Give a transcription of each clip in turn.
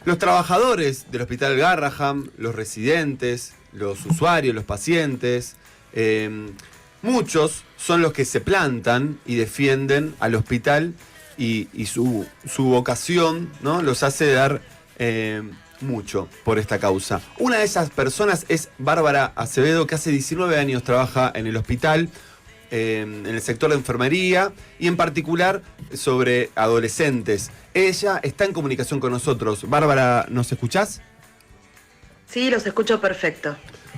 Los trabajadores del Hospital Garrahan, los residentes, los usuarios, los pacientes, muchos son los que se plantan y defienden al hospital y su vocación, ¿no?, los hace dar mucho por esta causa. Una de esas personas es Bárbara Acevedo, que hace 19 años trabaja en el hospital, en el sector de enfermería y en particular sobre adolescentes. Ella está en comunicación con nosotros. Bárbara, ¿nos escuchás? Sí, los escucho perfecto.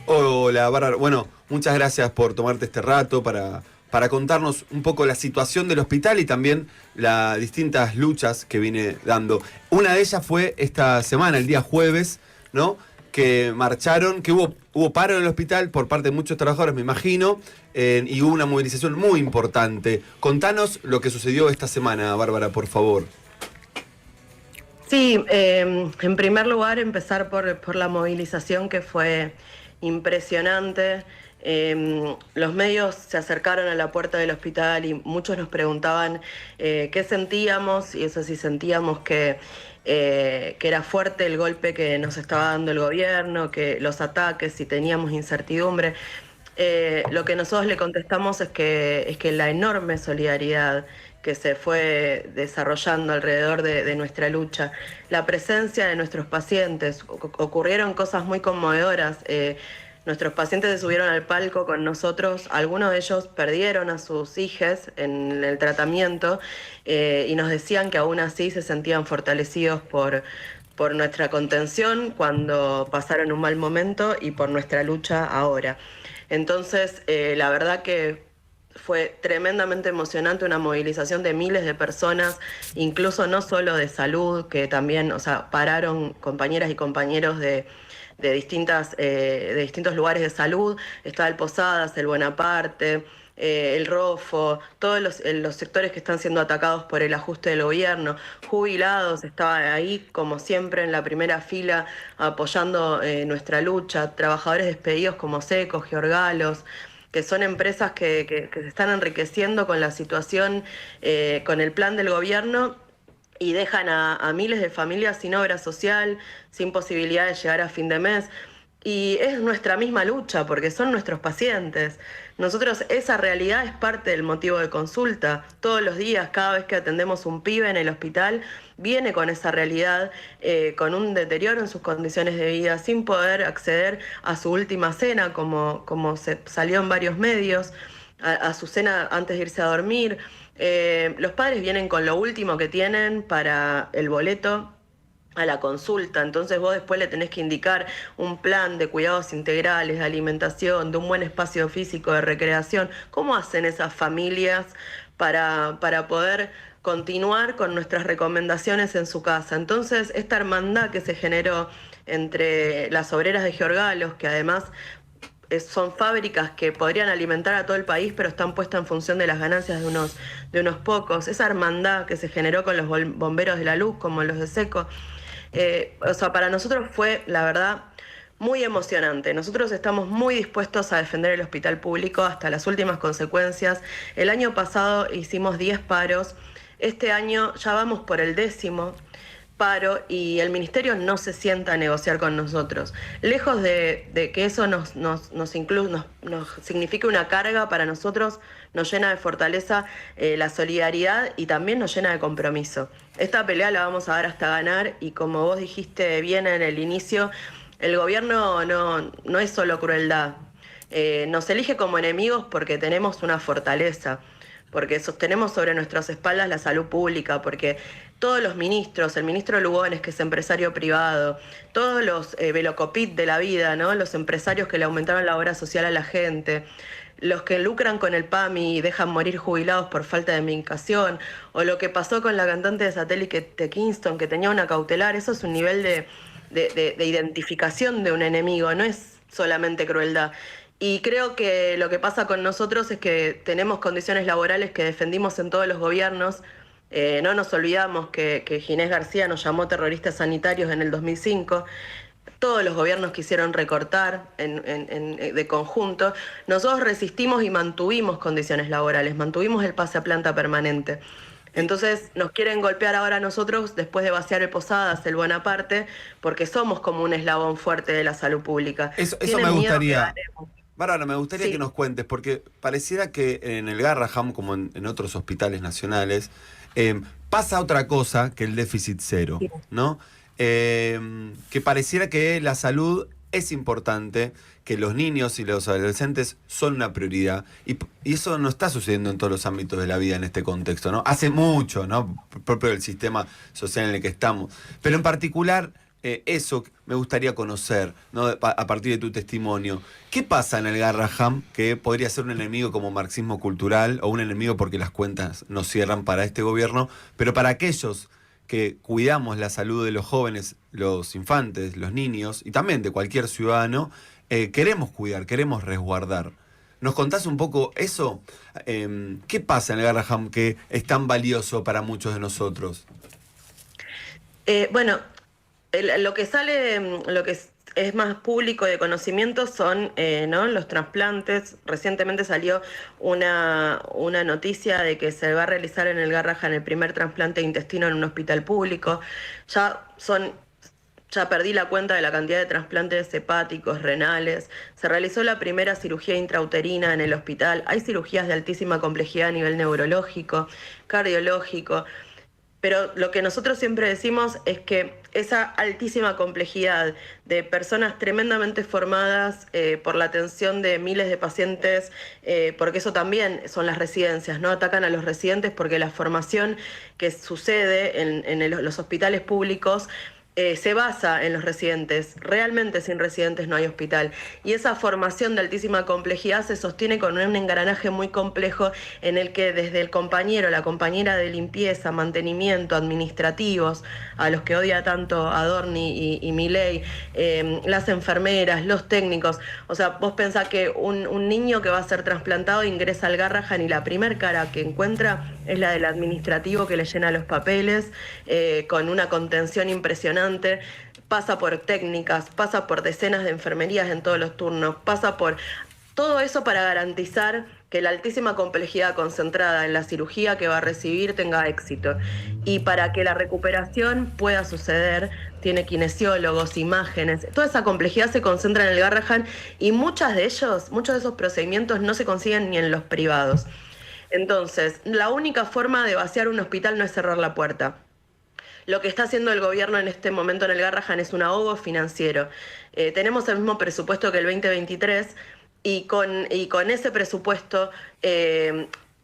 Hola, Bárbara. Bueno, muchas gracias por tomarte este rato para contarnos un poco la situación del hospital y también las distintas luchas que viene dando. Una de ellas fue esta semana, el día jueves, ¿no?, que marcharon, que hubo paro en el hospital por parte de muchos trabajadores, me imagino, y hubo una movilización muy importante. Contanos lo que sucedió esta semana, Bárbara, por favor. Sí, en primer lugar empezar por la movilización, que fue impresionante. Los medios se acercaron a la puerta del hospital y muchos nos preguntaban qué sentíamos, y eso sí, sentíamos que era fuerte el golpe que nos estaba dando el gobierno, que los ataques, y teníamos incertidumbre. Lo que nosotros le contestamos es que la enorme solidaridad que se fue desarrollando alrededor de nuestra lucha, la presencia de nuestros pacientes, ocurrieron cosas muy conmovedoras. Nuestros pacientes se subieron al palco con nosotros, algunos de ellos perdieron a sus hijas en el tratamiento, y nos decían que aún así se sentían fortalecidos por nuestra contención cuando pasaron un mal momento y por nuestra lucha ahora. Entonces, la verdad que fue tremendamente emocionante, una movilización de miles de personas, incluso no solo de salud, que también, o sea, pararon compañeras y compañeros de distintos lugares de salud. Estaba el Posadas, el Bonaparte, el Rofo, todos los sectores que están siendo atacados por el ajuste del gobierno. Jubilados estaban ahí, como siempre, en la primera fila apoyando nuestra lucha. Trabajadores despedidos como Seco, Georgalos, que son empresas que se están enriqueciendo con la situación, con el plan del gobierno, y dejan a miles de familias sin obra social, sin posibilidad de llegar a fin de mes. Y es nuestra misma lucha, porque son nuestros pacientes. Nosotros, esa realidad es parte del motivo de consulta. Todos los días, cada vez que atendemos un pibe en el hospital, viene con esa realidad, con un deterioro en sus condiciones de vida, sin poder acceder a su última cena, como se salió en varios medios, a su cena antes de irse a dormir. Los padres vienen con lo último que tienen para el boleto a la consulta, entonces vos después le tenés que indicar un plan de cuidados integrales, de alimentación, de un buen espacio físico, de recreación. ¿Cómo hacen esas familias para poder continuar con nuestras recomendaciones en su casa? Entonces, esta hermandad que se generó entre las obreras de Georgalos, que además son fábricas que podrían alimentar a todo el país, pero están puestas en función de las ganancias de unos pocos. Esa hermandad que se generó con los bomberos de la luz, como los de Seco, o sea, para nosotros fue, la verdad, muy emocionante. Nosotros estamos muy dispuestos a defender el hospital público hasta las últimas consecuencias. El año pasado hicimos 10 paros, este año ya vamos por el 10º paro, y el ministerio no se sienta a negociar con nosotros. Lejos de que eso nos signifique una carga, para nosotros nos llena de fortaleza la solidaridad, y también nos llena de compromiso. Esta pelea la vamos a dar hasta ganar, y como vos dijiste bien en el inicio, el gobierno no es solo crueldad. Nos elige como enemigos porque tenemos una fortaleza, porque sostenemos sobre nuestras espaldas la salud pública, porque todos los ministros, el ministro Lugones, que es empresario privado, todos los Velocopit de la vida, ¿no?, los empresarios que le aumentaron la obra social a la gente, los que lucran con el PAMI y dejan morir jubilados por falta de medicación, o lo que pasó con la cantante de Satélite de Kingston, que tenía una cautelar. Eso es un nivel de identificación de un enemigo, no es solamente crueldad. Y creo que lo que pasa con nosotros es que tenemos condiciones laborales que defendimos en todos los gobiernos. No nos olvidamos que Ginés García nos llamó terroristas sanitarios en el 2005. Todos los gobiernos quisieron recortar de conjunto. Nosotros resistimos y mantuvimos condiciones laborales, mantuvimos el pase a planta permanente. Y Entonces nos quieren golpear ahora a nosotros después de vaciar el Posadas, el Bonaparte, porque somos como un eslabón fuerte de la salud pública. eso me Tienen miedo que gustaría. ganemos. Bárbara, me gustaría que Sí, nos cuentes, porque pareciera que en el Garraham, como en otros hospitales nacionales, pasa otra cosa que el déficit cero, sí. ¿no? Que pareciera que la salud es importante, que los niños y los adolescentes son una prioridad, y eso no está sucediendo en todos los ámbitos de la vida en este contexto, ¿no? Hace mucho, ¿no? Propio del sistema social en el que estamos. Pero en particular, eso me gustaría conocer, ¿no? A partir de tu testimonio. ¿Qué pasa en el Garraham que podría ser un enemigo como marxismo cultural o un enemigo porque las cuentas no cierran para este gobierno, pero para aquellos que cuidamos la salud de los jóvenes, los infantes, los niños y también de cualquier ciudadano, queremos cuidar, queremos resguardar? ¿Nos contás un poco eso? ¿Qué pasa en el Garraham que es tan valioso para muchos de nosotros? Bueno, lo que sale, lo que es más público de conocimiento son, ¿no?, los trasplantes. Recientemente salió una noticia de que se va a realizar en el Garrahan el primer trasplante de intestino en un hospital público. Ya son, ya perdí la cuenta de la cantidad de trasplantes hepáticos, renales. Se realizó la primera cirugía intrauterina en el hospital. Hay cirugías de altísima complejidad a nivel neurológico, cardiológico. Pero lo que nosotros siempre decimos es que esa altísima complejidad de personas tremendamente formadas por la atención de miles de pacientes, porque eso también son las residencias, ¿no? Atacan a los residentes porque la formación que sucede en los hospitales públicos se basa en los residentes. Realmente sin residentes no hay hospital. Y esa formación de altísima complejidad se sostiene con un engranaje muy complejo en el que desde el compañero, la compañera de limpieza, mantenimiento, administrativos, a los que odia tanto Adorni y Milei, las enfermeras, los técnicos. O sea, vos pensás que un niño que va a ser trasplantado ingresa al Garrahan y la primer cara que encuentra es la del administrativo que le llena los papeles, con una contención impresionante. Pasa por técnicas, pasa por decenas de enfermerías en todos los turnos, pasa por todo eso para garantizar que la altísima complejidad concentrada en la cirugía que va a recibir tenga éxito. Y para que la recuperación pueda suceder, tiene kinesiólogos, imágenes, toda esa complejidad se concentra en el Garrahan y muchos de esos procedimientos no se consiguen ni en los privados. Entonces, la única forma de vaciar un hospital no es cerrar la puerta. Lo que está haciendo el gobierno en este momento en el Garrahan es un ahogo financiero. Tenemos el mismo presupuesto que el 2023 y con ese presupuesto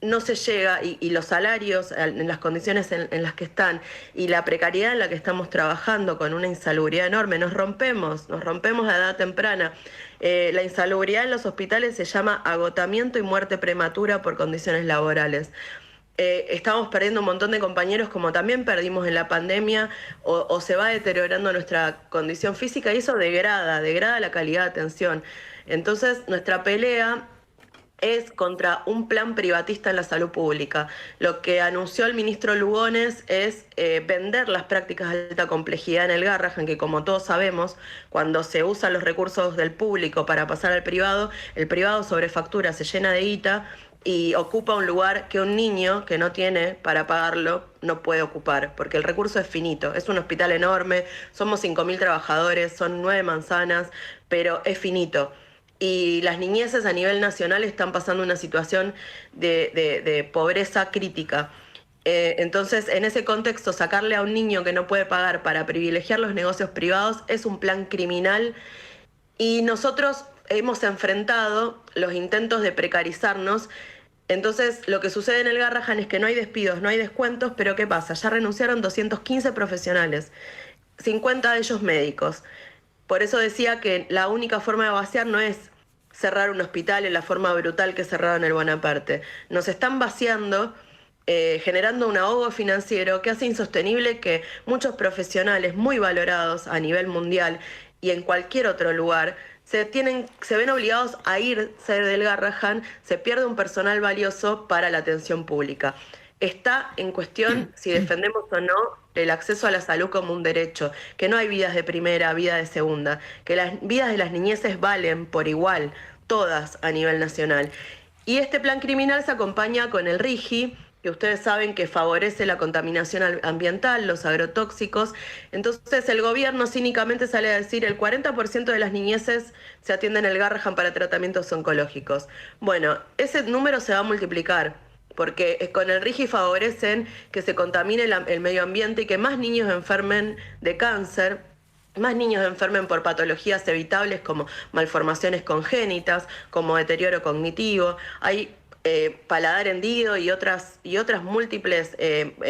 no se llega, y los salarios en las condiciones en las que están y la precariedad en la que estamos trabajando con una insalubridad enorme, nos rompemos a edad temprana. La insalubridad en los hospitales se llama agotamiento y muerte prematura por condiciones laborales. Estamos perdiendo un montón de compañeros, como también perdimos en la pandemia, o se va deteriorando nuestra condición física y eso degrada la calidad de atención. Entonces, nuestra pelea es contra un plan privatista en la salud pública. Lo que anunció el ministro Lugones es vender las prácticas de alta complejidad en el Garrahan, que como todos sabemos, cuando se usan los recursos del público para pasar al privado, el privado sobrefactura, se llena de guita y ocupa un lugar que un niño que no tiene para pagarlo no puede ocupar, porque el recurso es finito. Es un hospital enorme, somos 5.000 trabajadores, son 9 manzanas, pero es finito. Y las niñeces a nivel nacional están pasando una situación de pobreza crítica. Entonces, en ese contexto, sacarle a un niño que no puede pagar para privilegiar los negocios privados es un plan criminal y nosotros hemos enfrentado los intentos de precarizarnos. Entonces, lo que sucede en el Garrahan es que no hay despidos, no hay descuentos, pero ¿qué pasa? Ya renunciaron 215 profesionales, 50 de ellos médicos. Por eso decía que la única forma de vaciar no es cerrar un hospital en la forma brutal que cerraron el Bonaparte. Nos están vaciando, generando un ahogo financiero que hace insostenible que muchos profesionales muy valorados a nivel mundial y en cualquier otro lugar se ven obligados a irse del Garrahan, se pierde un personal valioso para la atención pública. Está en cuestión si defendemos o no el acceso a la salud como un derecho, que no hay vidas de primera, vida de segunda, que las vidas de las niñeces valen por igual, todas a nivel nacional. Y este plan criminal se acompaña con el RIGI, que ustedes saben que favorece la contaminación ambiental, los agrotóxicos. Entonces el gobierno cínicamente sale a decir el 40% de las niñeces se atienden el Garrahan para tratamientos oncológicos. Bueno, ese número se va a multiplicar, porque con el RIGI favorecen que se contamine el medio ambiente y que más niños enfermen de cáncer, más niños enfermen por patologías evitables como malformaciones congénitas, como deterioro cognitivo. Hay paladar hendido y otras múltiples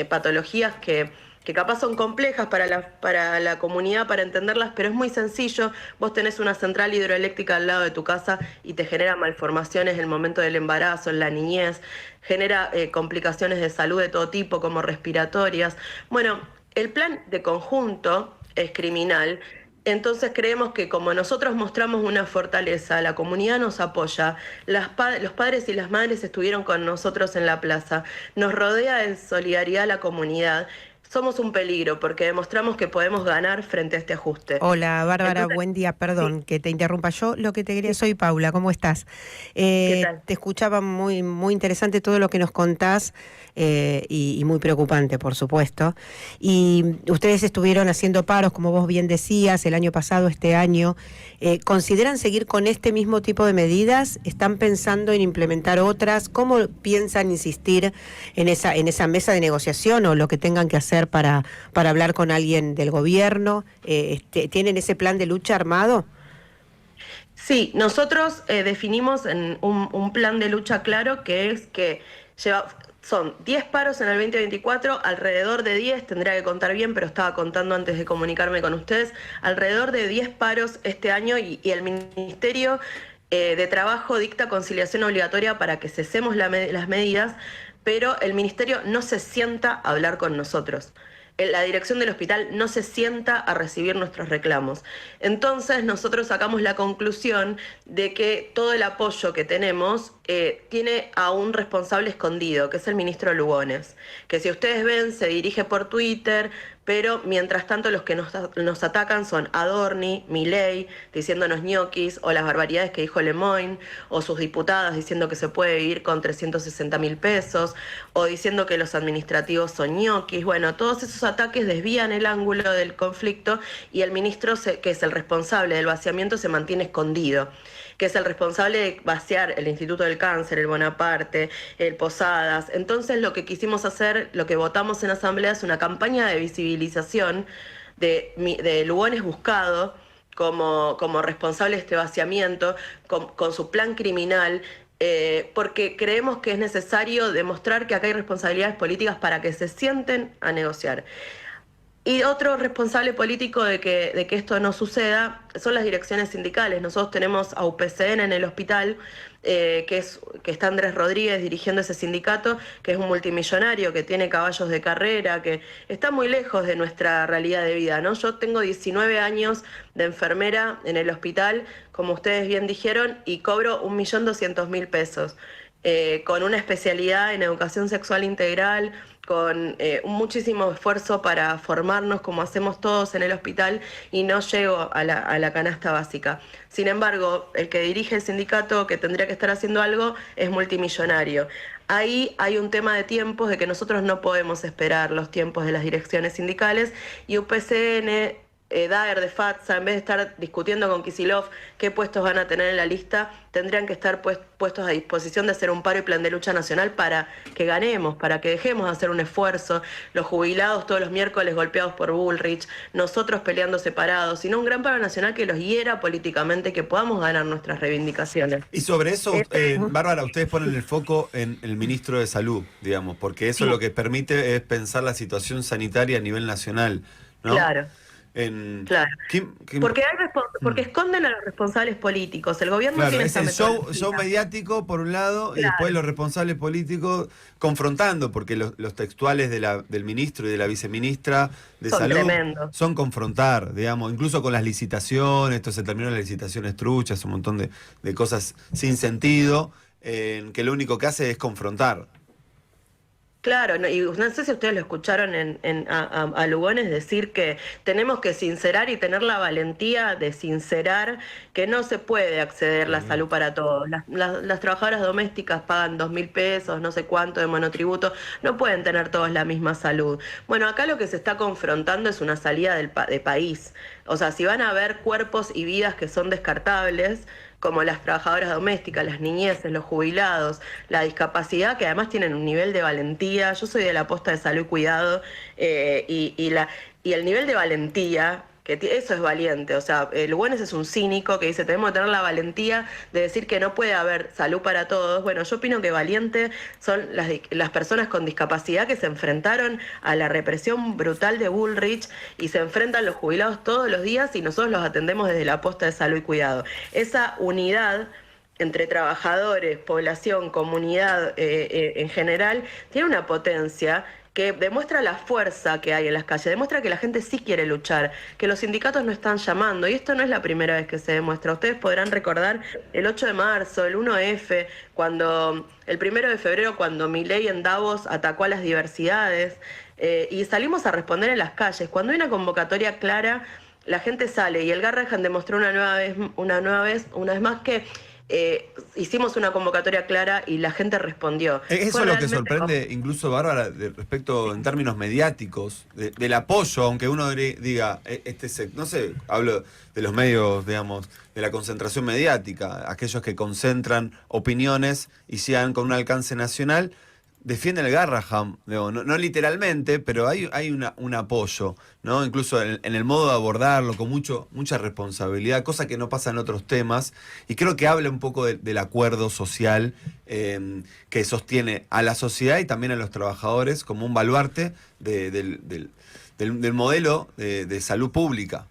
patologías que capaz son complejas para la comunidad, para entenderlas, pero es muy sencillo. Vos tenés una central hidroeléctrica al lado de tu casa y te genera malformaciones en el momento del embarazo, en la niñez, genera complicaciones de salud de todo tipo, como respiratorias. Bueno, el plan de conjunto es criminal. Entonces creemos que como nosotros mostramos una fortaleza, la comunidad nos apoya, los padres y las madres estuvieron con nosotros en la plaza, nos rodea de solidaridad la comunidad, somos un peligro porque demostramos que podemos ganar frente a este ajuste. Hola Bárbara, Entonces, buen día, perdón sí, que te interrumpa. Yo lo que te quería, soy Paula, ¿cómo estás? ¿qué tal? Te escuchaba muy, muy interesante todo lo que nos contás y muy preocupante, por supuesto. Y ustedes estuvieron haciendo paros, como vos bien decías, el año pasado, este año. ¿Consideran seguir con este mismo tipo de medidas? ¿Están pensando en implementar otras? ¿Cómo piensan insistir en esa mesa de negociación o lo que tengan que hacer para hablar con alguien del gobierno? ¿Tienen ese plan de lucha armado? Sí, nosotros definimos en un plan de lucha claro que es que son 10 paros en el 2024, alrededor de 10, tendría que contar bien, pero estaba contando antes de comunicarme con ustedes, alrededor de 10 paros este año y el Ministerio de Trabajo dicta conciliación obligatoria para que cesemos las medidas, pero el Ministerio no se sienta a hablar con nosotros. La dirección del hospital no se sienta a recibir nuestros reclamos. Entonces nosotros sacamos la conclusión de que todo el apoyo que tenemos tiene a un responsable escondido, que es el ministro Lugones, que si ustedes ven se dirige por Twitter, pero mientras tanto los que nos atacan son Adorni, Milei, diciéndonos ñoquis, o las barbaridades que dijo Lemoyne, o sus diputadas diciendo que se puede vivir con 360.000 pesos, o diciendo que los administrativos son ñoquis. Bueno, todos esos ataques desvían el ángulo del conflicto y el ministro, que es el responsable del vaciamiento, se mantiene escondido, que es el responsable de vaciar el Instituto del Cáncer, el Bonaparte, el Posadas. Entonces lo que quisimos hacer, lo que votamos en asamblea es una campaña de visibilización de Lugones buscado como responsable de este vaciamiento, con su plan criminal, porque creemos que es necesario demostrar que acá hay responsabilidades políticas para que se sienten a negociar. Y otro responsable político de que esto no suceda son las direcciones sindicales. Nosotros tenemos a UPCN en el hospital, que está Andrés Rodríguez dirigiendo ese sindicato, que es un multimillonario, que tiene caballos de carrera, que está muy lejos de nuestra realidad de vida, ¿no? Yo tengo 19 años de enfermera en el hospital, como ustedes bien dijeron, y cobro 1.200.000 pesos. Con una especialidad en educación sexual integral, con muchísimo esfuerzo para formarnos como hacemos todos en el hospital y no llego a la canasta básica. Sin embargo, el que dirige el sindicato, que tendría que estar haciendo algo, es multimillonario. Ahí hay un tema de tiempos, de que nosotros no podemos esperar los tiempos de las direcciones sindicales y UPCN, Daer de FATSA, en vez de estar discutiendo con Kicillof qué puestos van a tener en la lista, tendrían que estar puestos a disposición de hacer un paro y plan de lucha nacional para que ganemos, para que dejemos de hacer un esfuerzo, los jubilados todos los miércoles golpeados por Bullrich, nosotros peleando separados, sino un gran paro nacional que los hiera políticamente, que podamos ganar nuestras reivindicaciones. Y sobre eso, Bárbara, ustedes ponen el foco en el ministro de Salud, digamos, porque eso Sí. lo que permite es pensar la situación sanitaria a nivel nacional, ¿no? Claro. Claro. Porque porque esconden a los responsables políticos. El gobierno Claro, tiene es esa el metodología. show mediático por un lado y Claro. después los responsables políticos confrontando, porque los textuales del ministro y de la viceministra de Son Salud tremendos. son confrontar, digamos, incluso con las licitaciones, esto se terminó en las licitaciones truchas, un montón de cosas sin sentido, que lo único que hace es confrontar. Claro, no, y no sé si ustedes lo escucharon a Lugones decir que tenemos que sincerar y tener la valentía de sincerar que no se puede acceder la salud para todos. Las trabajadoras domésticas pagan 2.000 pesos, no sé cuánto de monotributo, no pueden tener todos la misma salud. Bueno, acá lo que se está confrontando es una salida de país. O sea, si van a haber cuerpos y vidas que son descartables, como las trabajadoras domésticas, las niñeces, los jubilados, la discapacidad, que además tienen un nivel de valentía. Yo soy de la posta de salud y cuidado, y el nivel de valentía, eso es valiente. O sea, Lugones es un cínico que dice, tenemos que tener la valentía de decir que no puede haber salud para todos. Bueno, yo opino que valiente son las personas con discapacidad que se enfrentaron a la represión brutal de Bullrich y se enfrentan los jubilados todos los días y nosotros los atendemos desde la posta de salud y cuidado. Esa unidad entre trabajadores, población, comunidad en general, tiene una potencia que demuestra la fuerza que hay en las calles, demuestra que la gente sí quiere luchar, que los sindicatos no están llamando, y esto no es la primera vez que se demuestra. Ustedes podrán recordar el 8 de marzo, el 1F, el 1 de febrero, cuando Milei en Davos atacó a las diversidades, y salimos a responder en las calles. Cuando hay una convocatoria clara, la gente sale, y el Garrahan demostró una vez más que hicimos una convocatoria clara y la gente respondió. Eso es lo que sorprende incluso, Bárbara, respecto en términos mediáticos, del apoyo, aunque uno diga, no sé, hablo de los medios, digamos, de la concentración mediática, aquellos que concentran opiniones y sean con un alcance nacional, defienden el Garrahan, no literalmente, pero hay un apoyo, ¿no? Incluso en el modo de abordarlo, con mucha responsabilidad, cosa que no pasa en otros temas, y creo que habla un poco del acuerdo social que sostiene a la sociedad y también a los trabajadores como un baluarte del modelo de salud pública.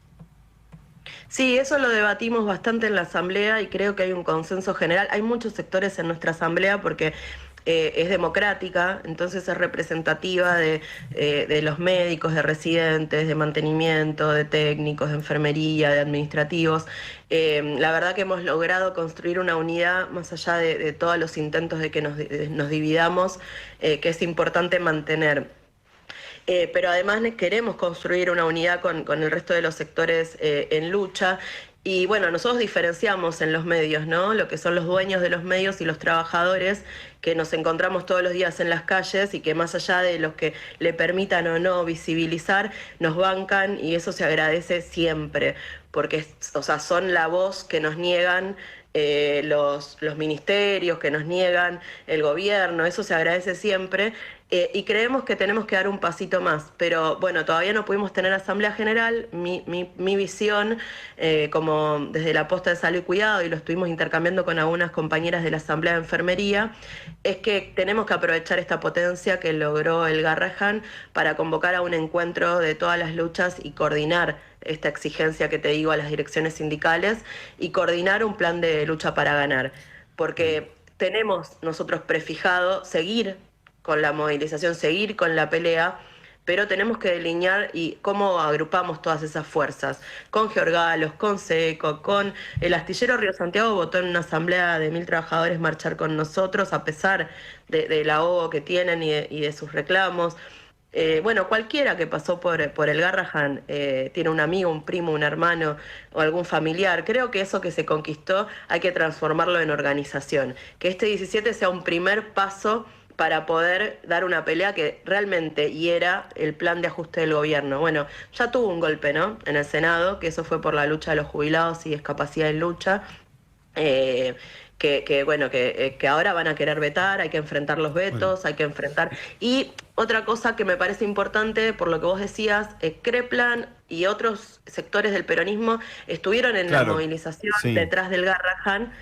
Sí, eso lo debatimos bastante en la asamblea y creo que hay un consenso general. Hay muchos sectores en nuestra asamblea porque es democrática, entonces es representativa de los médicos, de residentes, de mantenimiento, de técnicos, de enfermería, de administrativos. La verdad que hemos logrado construir una unidad más allá de todos los intentos de que nos dividamos, que es importante mantener. Pero además queremos construir una unidad con el resto de los sectores en lucha. Y bueno, nosotros diferenciamos en los medios, ¿no? Lo que son los dueños de los medios y los trabajadores que nos encontramos todos los días en las calles y que más allá de los que le permitan o no visibilizar, nos bancan, y eso se agradece siempre, porque o sea, son la voz que nos niegan los ministerios, que nos niegan el gobierno. Eso se agradece siempre. Y creemos que tenemos que dar un pasito más, pero bueno, todavía no pudimos tener asamblea general. Mi visión, como desde la posta de salud y cuidado, y lo estuvimos intercambiando con algunas compañeras de la asamblea de enfermería, es que tenemos que aprovechar esta potencia que logró el Garrahan para convocar a un encuentro de todas las luchas y coordinar esta exigencia que te digo a las direcciones sindicales y coordinar un plan de lucha para ganar, porque tenemos nosotros prefijado seguir con la movilización, seguir con la pelea, pero tenemos que delinear y cómo agrupamos todas esas fuerzas. Con Georgalos, con SECO, con el astillero Río Santiago votó en una asamblea de 1.000 trabajadores marchar con nosotros, a pesar del ahogo que tienen y de sus reclamos. Bueno, cualquiera que pasó por el Garrahan tiene un amigo, un primo, un hermano o algún familiar. Creo que eso que se conquistó hay que transformarlo en organización. Que este 17 sea un primer paso para poder dar una pelea que realmente hiera el plan de ajuste del gobierno. Bueno, ya tuvo un golpe, ¿no?, en el Senado, que eso fue por la lucha de los jubilados y discapacidad en lucha, que ahora van a querer vetar, hay que enfrentar los vetos, hay que enfrentar. Y otra cosa que me parece importante, por lo que vos decías, Creplan y otros sectores del peronismo estuvieron en la movilización detrás del Garrahan.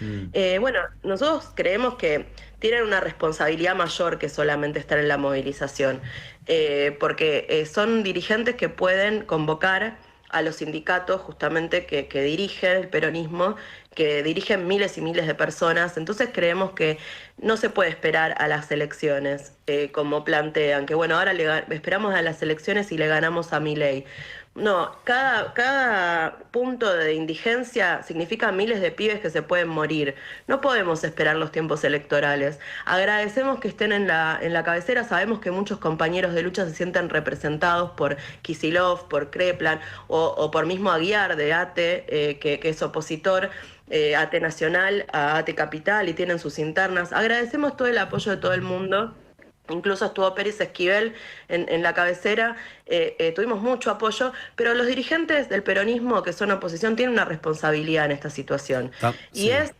Bueno, nosotros creemos que tienen una responsabilidad mayor que solamente estar en la movilización, porque son dirigentes que pueden convocar a los sindicatos justamente que dirigen el peronismo, que dirigen miles y miles de personas. Entonces creemos que no se puede esperar a las elecciones, como plantean, que bueno, ahora esperamos a las elecciones y le ganamos a Milei. No, cada punto de indigencia significa miles de pibes que se pueden morir. No podemos esperar los tiempos electorales. Agradecemos que estén en la cabecera. Sabemos que muchos compañeros de lucha se sienten representados por Kicillof, por Kreplan o por mismo Aguiar de ATE, que es opositor. ATE Nacional a ATE Capital y tienen sus internas. Agradecemos todo el apoyo de todo el mundo. Incluso estuvo Pérez Esquivel en la cabecera, tuvimos mucho apoyo, pero los dirigentes del peronismo que son oposición tienen una responsabilidad en esta situación. Sí. Y es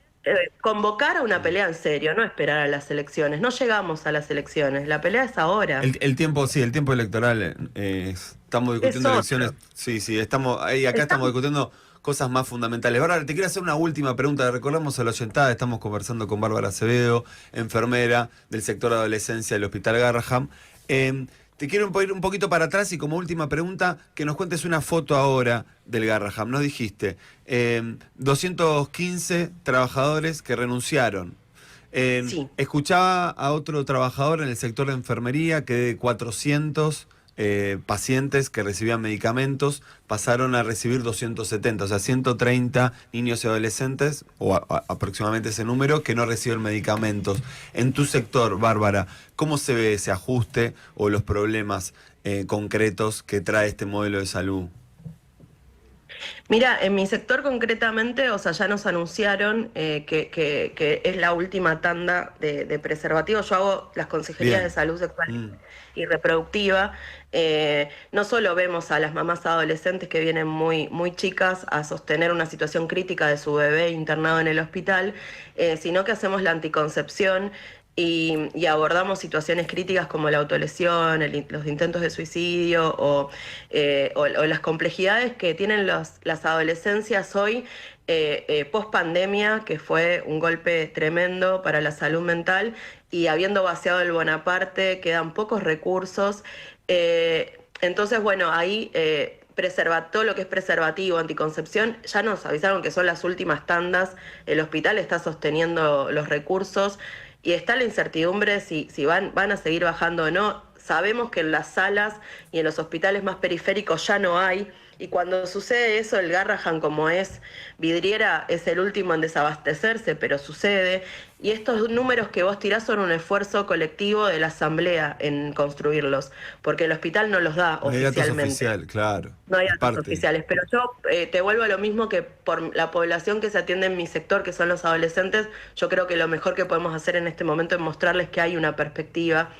convocar a una pelea en serio, no esperar a las elecciones. No llegamos a las elecciones, la pelea es ahora. El tiempo, sí, el tiempo electoral, estamos discutiendo elecciones, sí, acá estamos discutiendo cosas más fundamentales. Bárbara, te quiero hacer una última pregunta. Recordamos a la oyentada, estamos conversando con Bárbara Acevedo, enfermera del sector de adolescencia del Hospital Garrahan. Te quiero ir un poquito para atrás y como última pregunta, que nos cuentes una foto ahora del Garrahan. Nos dijiste, 215 trabajadores que renunciaron. Sí. Escuchaba a otro trabajador en el sector de enfermería que de 400 pacientes que recibían medicamentos pasaron a recibir 270, o sea, 130 niños y adolescentes, o aproximadamente ese número, que no reciben medicamentos. En tu sector, Bárbara, ¿cómo se ve ese ajuste o los problemas concretos que trae este modelo de salud? Mira, en mi sector concretamente, o sea, ya nos anunciaron que es la última tanda de preservativos. Yo hago las consejerías de salud sexual y reproductiva. No solo vemos a las mamás adolescentes que vienen muy chicas a sostener una situación crítica de su bebé internado en el hospital, sino que hacemos la anticoncepción y abordamos situaciones críticas como la autolesión, los intentos de suicidio o las complejidades que tienen las adolescencias hoy post pandemia, que fue un golpe tremendo para la salud mental, y habiendo vaciado el Bonaparte quedan pocos recursos. Entonces, bueno, ahí todo lo que es preservativo, anticoncepción, ya nos avisaron que son las últimas tandas. El hospital está sosteniendo los recursos y está la incertidumbre si van a seguir bajando o no. Sabemos que en las salas y en los hospitales más periféricos ya no hay. Y cuando sucede eso, el Garrahan, como es vidriera, es el último en desabastecerse, pero sucede. Y estos números que vos tirás son un esfuerzo colectivo de la asamblea en construirlos, porque el hospital no los da No hay datos oficialmente. oficiales, claro. No hay datos oficiales, pero yo te vuelvo a lo mismo, que por la población que se atiende en mi sector, que son los adolescentes, yo creo que lo mejor que podemos hacer en este momento es mostrarles que hay una perspectiva,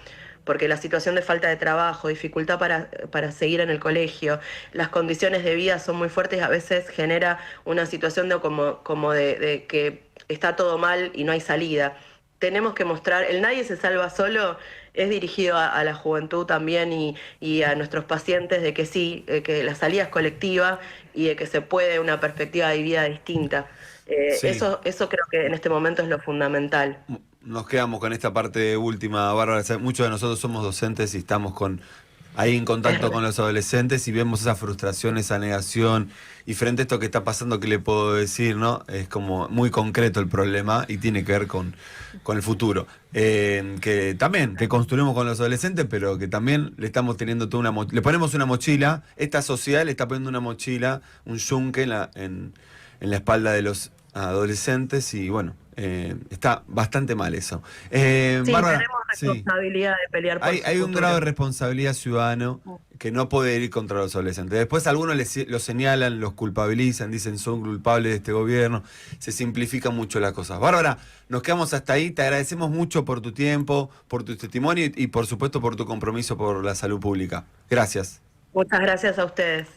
porque la situación de falta de trabajo, dificultad para seguir en el colegio, las condiciones de vida son muy fuertes y a veces genera una situación de que está todo mal y no hay salida. Tenemos que mostrar, el Nadie se salva solo es dirigido a la juventud también y a nuestros pacientes, de que sí, que la salida es colectiva y de que se puede una perspectiva de vida distinta. Sí. Eso creo que en este momento es lo fundamental. Nos quedamos con esta parte última, Bárbara. Muchos de nosotros somos docentes y estamos ahí en contacto con los adolescentes y vemos esa frustración, esa negación. Y frente a esto que está pasando, ¿qué le puedo decir, no? Es como muy concreto el problema y tiene que ver con el futuro. Que también, que construimos con los adolescentes, pero que también le estamos teniendo toda le ponemos una mochila. Esta sociedad le está poniendo una mochila, un yunque en la espalda de los adolescentes y bueno, está bastante mal eso. Sí, Bárbara, tenemos responsabilidad de pelear por hay un grado de responsabilidad ciudadano que no puede ir contra los adolescentes. Después algunos los señalan, los culpabilizan, dicen son culpables de este gobierno, se simplifican mucho las cosas. Bárbara, nos quedamos hasta ahí, te agradecemos mucho por tu tiempo, por tu testimonio y por supuesto por tu compromiso por la salud pública. Gracias. Muchas gracias a ustedes.